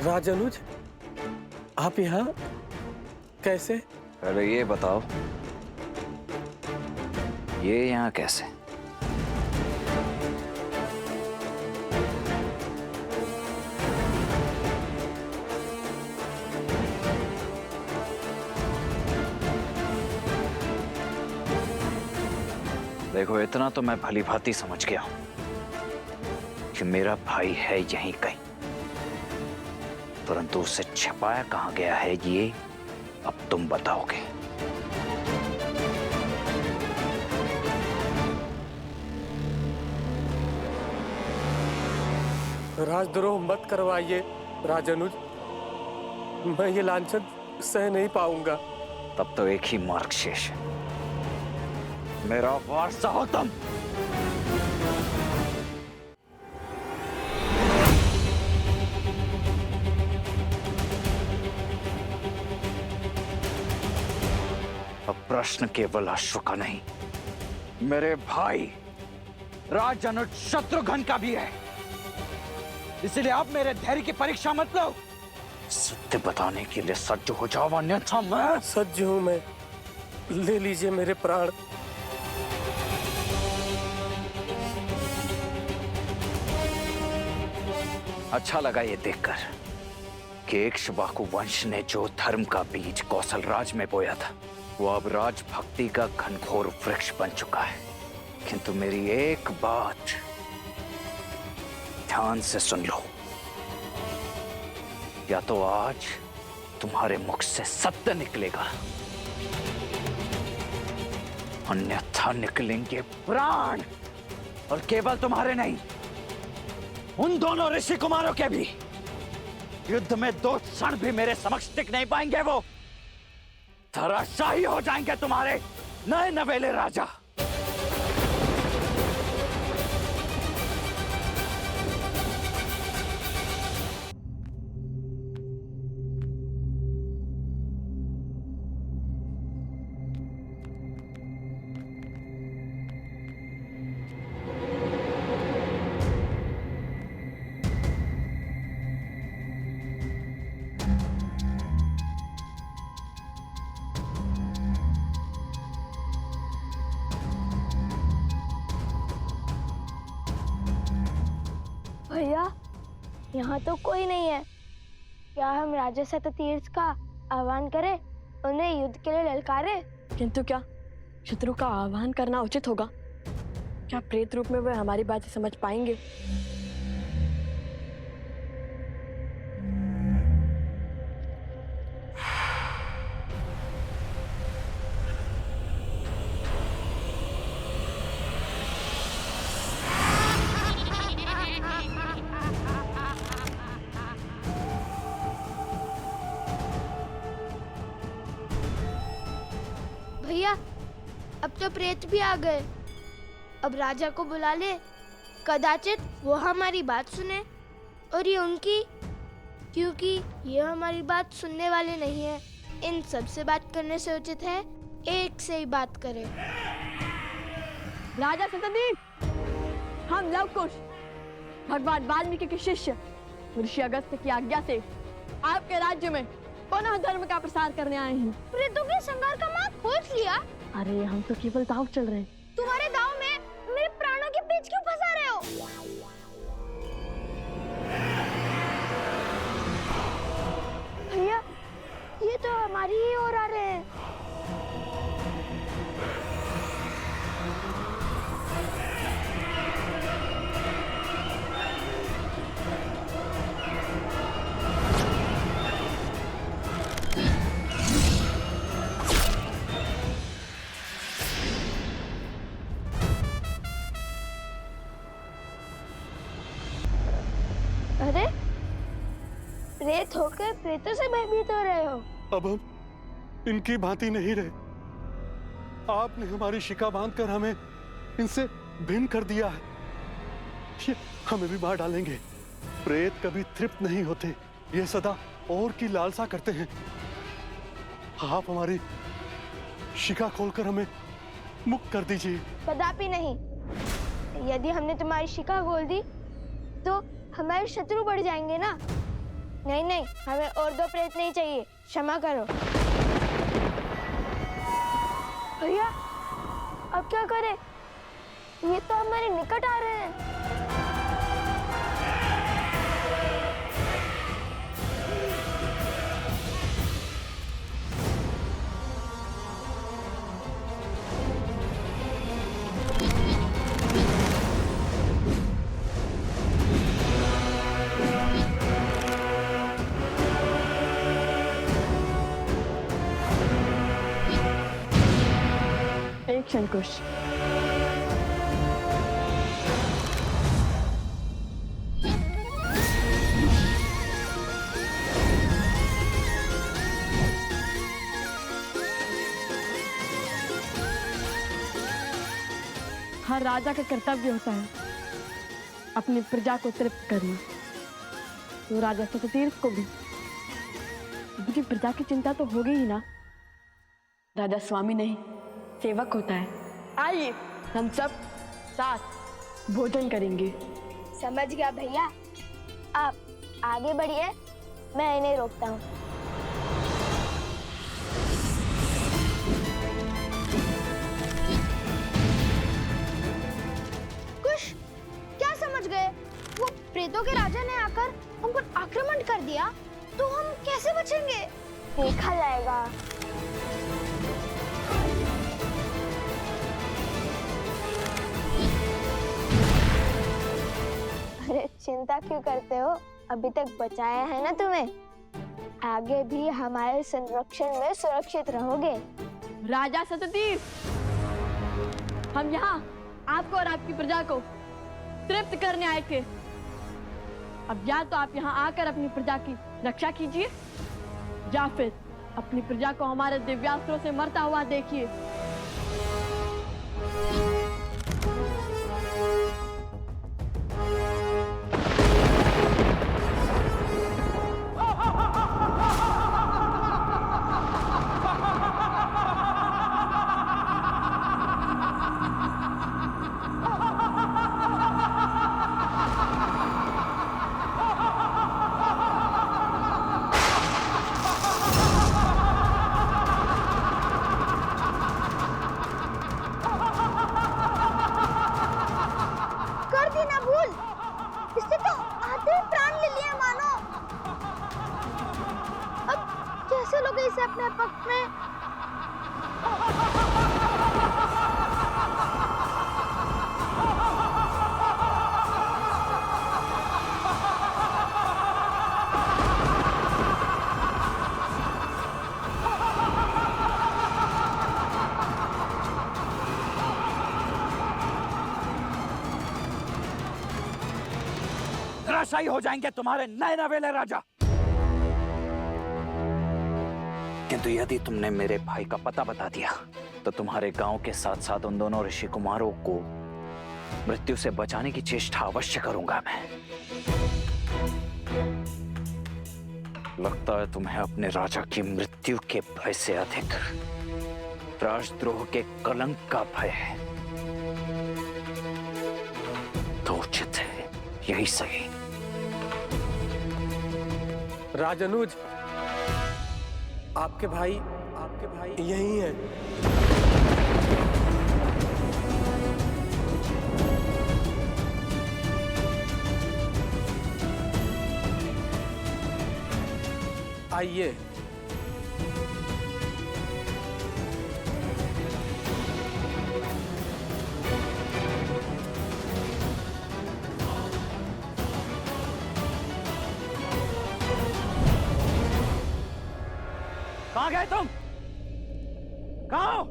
राजानुज, आप यहाँ कैसे? पहले ये बताओ, ये यहाँ कैसे? देखो, इतना तो मैं भली भांति समझ गया हूं कि मेरा भाई है यहीं कहीं, परंतु उसे छिपाया कहां गया है ये अब तुम बताओगे। राजद्रोह मत करवाइए राजानुज, मैं ये लांछन सह नहीं पाऊंगा। तब तो एक ही मार्ग शेष है, मेरा वारसा हो तुम। अब प्रश्न केवल अश्व का नहीं, मेरे भाई राजानुज शत्रुघ्न का भी है, इसलिए आप मेरे धैर्य की परीक्षा मत लो। सत्य बताने के लिए सज्ज हो जाओ, अन्यथा मैं सज्ज हूं मैं, ले लीजिए मेरे प्राण। अच्छा लगा ये देखकर कि इक्ष्वाकु वंश ने जो धर्म का बीज कौशलराज में बोया था वो अब राजभक्ति का घनघोर वृक्ष बन चुका है। किंतु मेरी एक बात ध्यान से सुन लो, या तो आज तुम्हारे मुख से सत्य निकलेगा, अन्यथा निकलेंगे प्राण, और केवल तुम्हारे नहीं, उन दोनों ऋषि कुमारों के भी। युद्ध में 2 क्षण भी मेरे समक्ष टिक नहीं पाएंगे, वो धराशायी हो जाएंगे तुम्हारे नए नवेले राजा। भैया, यहाँ तो कोई नहीं है। क्या हम राजा शततीर्थ का आह्वान करें, उन्हें युद्ध के लिए ललकारें? किंतु क्या शत्रु का आह्वान करना उचित होगा? क्या प्रेत रूप में वे हमारी बातें समझ पाएंगे? भैया, अब तो प्रेत भी आ गए। अब राजा को बुला ले, कदाचित वो हमारी बात सुने और ये उनकी, क्योंकि ये हमारी बात सुनने वाले नहीं है। इन सब से बात करने से उचित है एक से ही बात करें। राजा शतदीप, हम लव कुश भगवान वाल्मीकि के शिष्य ऋषि अगस्त्य की आज्ञा से आपके राज्य में पुनः धर्म का प्रसार करने आए हैं। प्रेतों के संहार का मार्ग खोज लिया? अरे हम तो केवल दांव चल रहे हैं। तुम्हारे दांव में मेरे प्राणों के बीच क्यों फंसा रहे हो? भैया, ये तो हमारी ही ओर आ रहे हैं। अरे, प्रेत होकर प्रेतों से भयभीत हो रहे हो? अब हम इनकी भांति नहीं रहे। आपने हमारी शिका बांधकर हमें इनसे भिन्न कर दिया है। ये हमें भी मार डालेंगे। प्रेत कभी तृप्त नहीं होते, ये सदा और की लालसा करते हैं। आप हमारी शिका खोलकर हमें मुक्त कर दीजिए। कदापि नहीं। यदि हमने तुम्हारी शिका खोल दी तो हमारे शत्रु बढ़ जाएंगे ना। नहीं नहीं, हमें और 2 प्रेत नहीं चाहिए, क्षमा करो। भैया अब क्या करें? ये तो हमारे निकट आ रहे हैं। एक क्षण कुश। हर राजा का कर्तव्य होता है अपनी प्रजा को तृप्त करना। तो राजा सततीर्थ को भी उनकी प्रजा की चिंता तो होगी ही ना। राजा स्वामी नहीं, सेवक होता है। आइए हम सब साथ भोजन करेंगे। समझ गया भैया, आप आगे बढ़िए, मैं इन्हें रोकता हूँ। कुश, क्या समझ गए? वो प्रेतों के राजा ने आकर हम पर आक्रमण कर दिया, तो हम कैसे बचेंगे? देखा जाएगा। अरे चिंता क्यों करते हो? अभी तक बचाया है ना तुम्हें। आगे भी हमारे संरक्षण में सुरक्षित रहोगे। राजा सततीर्थ, हम यहाँ आपको और आपकी प्रजा को तृप्त करने आए थे। अब या तो आप यहाँ आकर अपनी प्रजा की रक्षा कीजिए, या फिर अपनी प्रजा को हमारे दिव्यास्त्रों से मरता हुआ देखिए। इसे अपने पक्ष में। धराशायी हो जाएंगे तुम्हारे नए नवेले राजा। किंतु यदि तुमने मेरे भाई का पता बता दिया तो तुम्हारे गांव के साथ साथ उन दोनों ऋषि कुमारों को मृत्यु से बचाने की चेष्टा अवश्य करूंगा मैं। लगता है तुम्हें अपने राजा की मृत्यु के भय से अधिक राजद्रोह के कलंक का भय है। तो उचित है, यही सही। राजनुज, आपके भाई यही हैं। आइए। कहां गए तुम? कहां हो?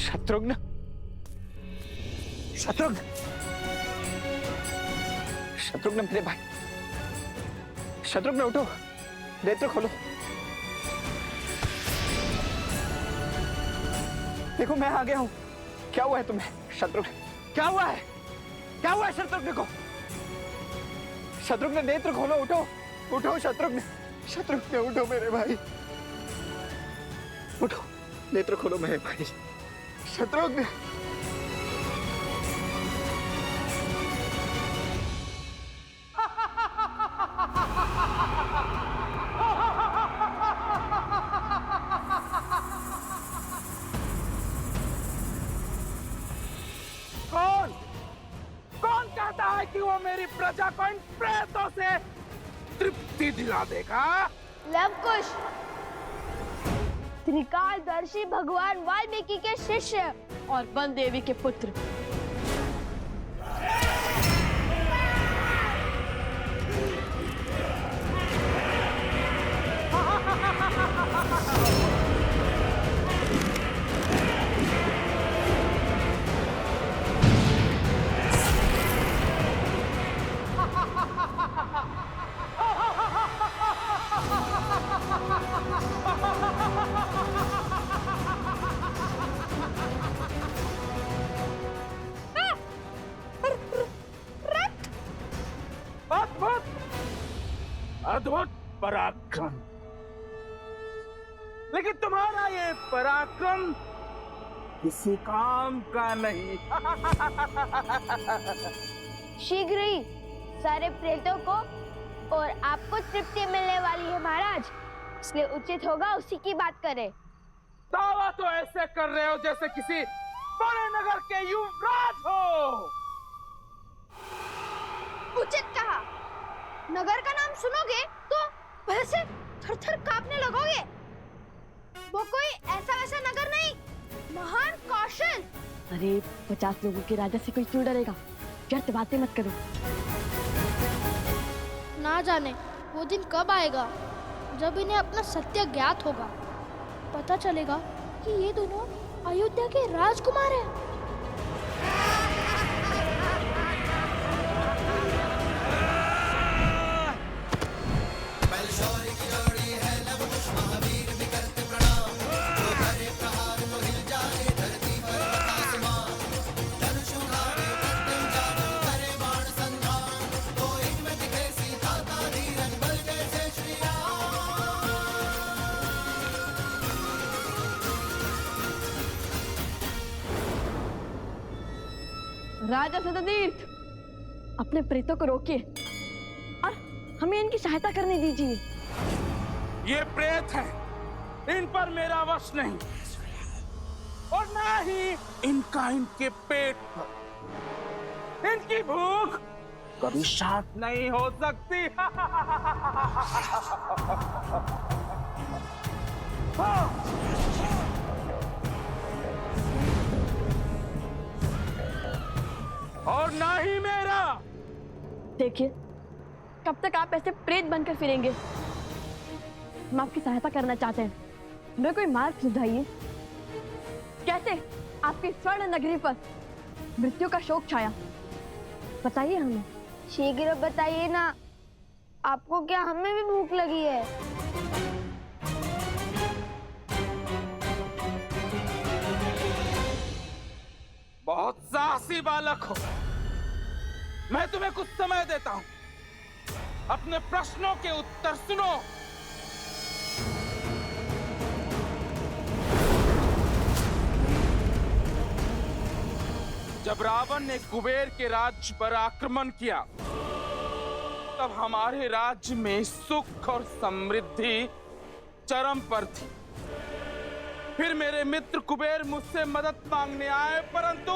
शत्रुघ्न, शत्रुघ्न, शत्रुघ्न मेरे भाई, शत्रुघ्न उठो, नेत्र खोलो। देखो मैं आ गया हूं। क्या हुआ है तुम्हें शत्रुघ्न? क्या हुआ है? क्या हुआ है शत्रुघ्न को? शत्रुघ्न नेत्र खोलो, उठो। उठो शत्रुघ्न, शत्रुघ्न उठो मेरे भाई, उठो, नेत्र खोलो मेरे भाई, शत्रुघ्न। कौन कौन कहता है कि वो मेरी प्रजा को इन प्रेतों से तृप्ति दिला देगा? लवकुश, त्रिकालदर्शी भगवान वाल्मीकि के शिष्य और वन देवी के पुत्र। अद्भुत अद्भुत पराक्रम, लेकिन तुम्हारा ये पराक्रम किसी काम का नहीं। शीघ्र ही सारे प्रेतों को और आपको तृप्ति मिलने वाली है महाराज, इसलिए उचित होगा उसी की बात करें। दावा तो ऐसे कर रहे हो जैसे किसी बड़े नगर के युवराज हो। उचित कहा, नगर का नाम सुनोगे तो भय से थर-थर कांपने लगोगे। वो कोई ऐसा वैसा नगर नहीं, महान कौशल। अरे 50 लोगों के राजा से कोई क्यों डरेगा? व्यर्थ बातें मत करो। ना जाने वो दिन कब आएगा जब इन्हें अपना सत्य ज्ञात होगा। पता चलेगा कि ये दोनों अयोध्या के राजकुमार हैं। राजा सततीर्थ, अपने प्रेतों को रोकिए और हमें इनकी सहायता करने दीजिए। ये प्रेत हैं, इन पर मेरा वश नहीं, और ना ही इनका इनके पेट पर। इनकी भूख कभी शांत नहीं हो सकती। और ना ही मेरा। देखिए, कब तक आप ऐसे प्रेत बनकर फिरेंगे? हम आपकी सहायता करना चाहते हैं, हमें कोई मार्ग सुझाइए। कैसे आपकी स्वर्ण नगरी पर मृत्यु का शोक छाया, बताइए हमें। शीघ्र बताइए ना, आपको क्या हमें भी भूख लगी है? बहुत साहसी बालक हो, मैं तुम्हें कुछ समय देता हूं, अपने प्रश्नों के उत्तर सुनो। जब रावण ने कुबेर के राज्य पर आक्रमण किया, तब हमारे राज्य में सुख और समृद्धि चरम पर थी। फिर मेरे मित्र कुबेर मुझसे मदद मांगने आए, परंतु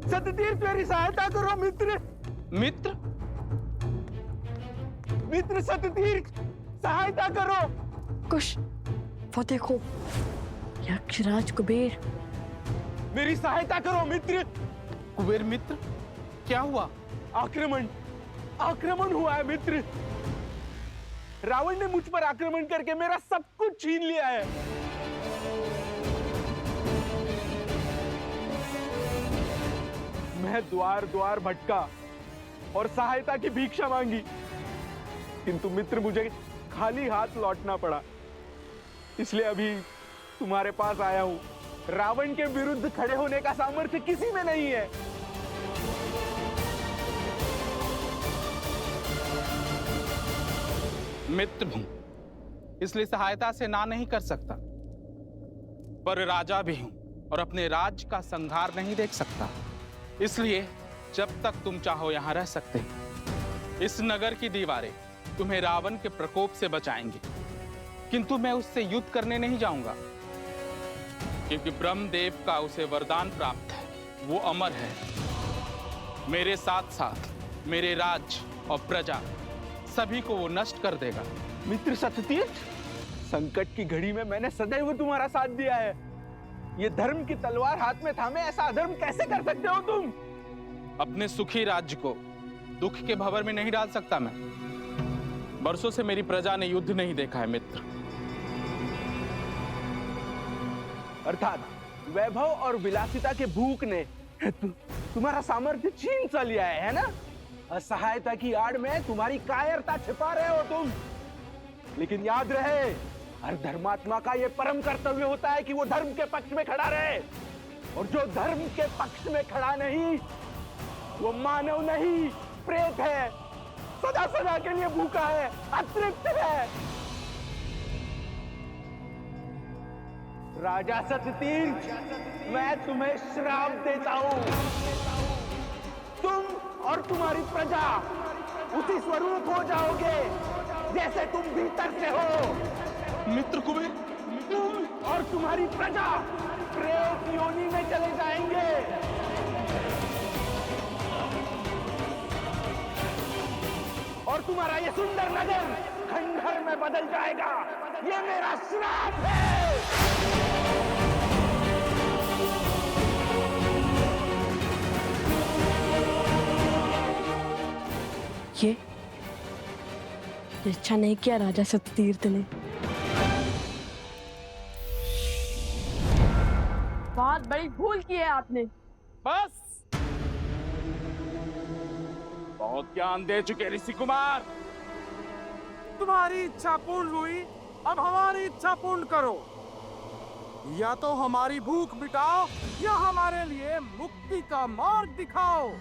सततीर्थ मेरी सहायता करो मित्र। मित्र? मित्र सततीर्थ, सहायता करो। कुश, वो देखो, यक्षराज कुबेर। मेरी सहायता करो मित्र। कुबेर मित्र, क्या हुआ? आक्रमण हुआ है मित्र। रावण ने मुझ पर आक्रमण करके मेरा सब कुछ छीन लिया है। मैं द्वार द्वार भटका और सहायता की भिक्षा मांगी, किंतु मित्र मुझे खाली हाथ लौटना पड़ा। इसलिए अभी तुम्हारे पास आया हूं। रावण के विरुद्ध खड़े होने का सामर्थ्य किसी में नहीं है। मित्र हूं, इसलिए सहायता से ना नहीं कर सकता, पर राजा भी हूं और अपने राज्य का संहार नहीं देख सकता। इसलिए जब तक तुम चाहो यहां रह सकते हो। इस नगर की दीवारें तुम्हें रावण के प्रकोप से बचाएंगे, किंतु मैं उससे युद्ध करने नहीं जाऊंगा, क्योंकि ब्रह्मदेव का उसे वरदान प्राप्त है, वो अमर है। मेरे साथ साथ मेरे राज्य और प्रजा सभी को वो नष्ट कर देगा। मित्र सत्यतीर्थ, संकट की घड़ी में मैंने सदैव तुम्हारा साथ दिया है। ये धर्म की तलवार हाथ में थामे ऐसा अधर्म कैसे कर सकते हो तुम? अपने सुखी राज्य को दुख के भंवर में नहीं डाल सकता मैं। बरसों से मेरी प्रजा ने युद्ध नहीं देखा है मित्र। अर्थात वैभव और विलासिता के भूख ने तुम्हारा सामर्थ्य छीन सा लिया है ना? असहायता की आड़ में तुम्हारी कायरता छिपा रहे हो तुम। लेकिन याद रहे, हर धर्मात्मा का यह परम कर्तव्य होता है कि वो धर्म के पक्ष में खड़ा रहे, और जो धर्म के पक्ष में खड़ा नहीं, वो मानव नहीं, प्रेत है। सदा सदा के लिए भूखा है, अतृप्त है। राजा सत्यतीर्थ, मैं तुम्हें श्राप देता हूं। तुम और तुम्हारी प्रजा उसी स्वरूप हो जाओगे जैसे तुम भीतर से हो। मित्र कुबेर, तुम और तुम्हारी प्रजा प्रेत योनि में चले जाएंगे। और तुम्हारा ये सुंदर नगर खंडहर में बदल जाएगा। ये मेरा श्राप है। ये अच्छा नहीं किया राजा सत्यतीर्थ ने। बहुत बड़ी भूल की है आपने। बस बहुत ज्ञान दे चुके ऋषि कुमार। तुम्हारी इच्छा पूर्ण हुई, अब हमारी इच्छा पूर्ण करो। या तो हमारी भूख मिटाओ या हमारे लिए मुक्ति का मार्ग दिखाओ।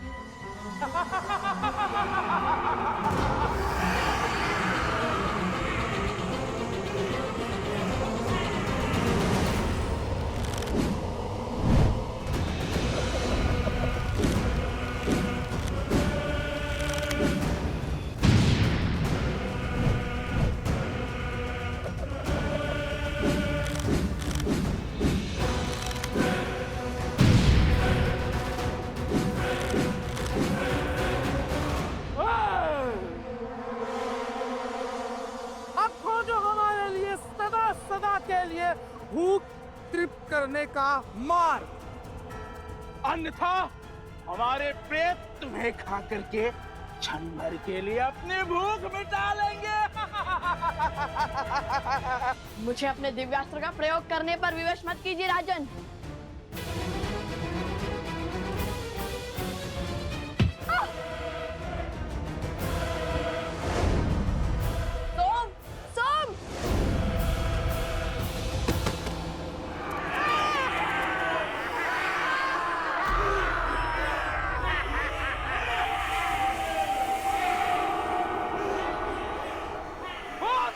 सदा के लिए भूख तृप्त करने का मार्ग, अन्यथा हमारे प्रेत तुम्हें खा करके क्षण भर के लिए अपनी भूख मिटा लेंगे। मुझे अपने दिव्यास्त्र का प्रयोग करने पर विवश मत कीजिए राजन। सोम, सोम।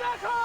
देखो,